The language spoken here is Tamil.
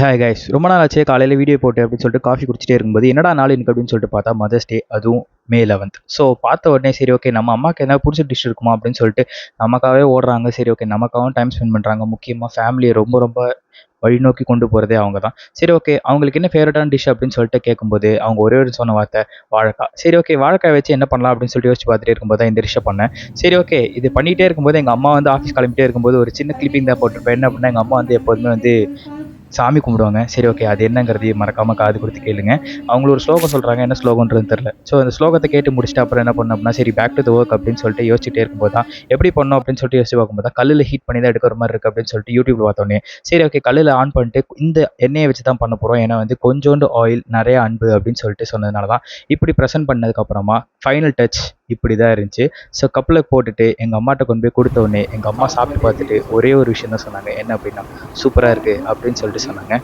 ஹாய் கைஸ், ரொம்ப நாள் ஆச்சு காலையில் வீடியோ போட்டு அப்படின்னு சொல்லிட்டு காஃபி குடிச்சிட்டே இருக்கும்போது என்னடா நாள் எனக்கு அப்படின்னு சொல்லிட்டு பார்த்தா மதர்ஸ் டே, அதுவும் மே 11th. ஸோ பார்த்த உடனே சரி ஓகே நம்ம அம்மாவுக்கு என்ன பிடிச்ச டிஷ் இருக்குமா அப்படின்னு சொல்லிட்டு நமக்காகவே ஓடுறாங்க. சரி ஓகே நமக்காகவும் டைம் ஸ்பெண்ட் பண்ணுறாங்க. முக்கியமாக ஃபேமிலியை ரொம்ப ரொம்ப வழிநோக்கி கொண்டு போகிறதே அவங்க தான். சரி ஓகே அவங்களுக்கு என்ன ஃபேவரட்டான டிஷ் அப்படின்னு சொல்லிட்டு கேட்கும்போது அவங்க ஒரே ஒரு சொன்ன வார்த்தை வாழைக்காய். சரி ஓகே வாழைக்காய் வச்சு என்ன பண்ணலாம் அப்படின்னு சொல்லிட்டு யோசிச்சு பார்த்துட்டே இருக்கும்போது தான் இந்த டிஷ்ஷை பண்ணேன். சரி ஓகே இது பண்ணிகிட்டே இருக்கும்போது எங்கள் அம்மா வந்து ஆஃபீஸ் கிளம்பிட்டே இருக்கும்போது ஒரு சின்ன கிளிப்பிங் தான் போட்டிருப்பேன். என்ன அப்படின்னா எங்கள் அம்மா வந்து எப்போதுமே வந்து சாமி கும்பிடுவாங்க. சரி ஓகே அது என்னங்கிறதையும் மறக்காமல் காது கொடுத்து கேளுங்க. அவங்கள ஒரு ஸ்லோகம் சொல்கிறாங்க, என்ன ஸ்லோகன்றது தெரில. ஸோ அந்த ஸ்லோகத்தை கேட்டு முடிச்சுட்டு அப்புறம் என்ன பண்ணோம் அப்படின்னா சரி பேக் டு த ஒர்க் அப்படின்னு சொல்லிட்டு யோசிச்சுட்டே இருக்கும்போது தான் எப்படி பண்ணோம் அப்படின்னு சொல்லிட்டு யோசிச்சு பார்க்கும்போது தான் கல்லில் ஹீட் பண்ணி தான் எடுக்கிற மாதிரி இருக்குது அப்படின்னு சொல்லிட்டு யூடியூப்ல பார்த்தோன்னே சரி ஓகே கல்லில் ஆன் பண்ணிட்டு இந்த எண்ணெயை வச்சு தான் பண்ண போகிறோம். ஏன்னா வந்து கொஞ்சோண்டு ஆயில் நிறைய அன்பு அப்படின்னு சொல்லிட்டு சொன்னதுனால தான் இப்படி ப்ரெசென்ட் பண்ணதுக்கப்புறமா ஃபைனல் டச் இப்படி தான் இருந்துச்சு. ஸோ கப்பில் போட்டுட்டு எங்கள் அம்மாட்ட கொண்டு போய் கொடுத்த உடனே எங்கள் அம்மா சாப்பிட்டு பார்த்துட்டு ஒரே ஒரு விஷயம் தான் சொன்னாங்க. என்ன அப்படின்னா சூப்பராக இருக்குது அப்படின்னு சொல்லிட்டு சொன்னாங்க.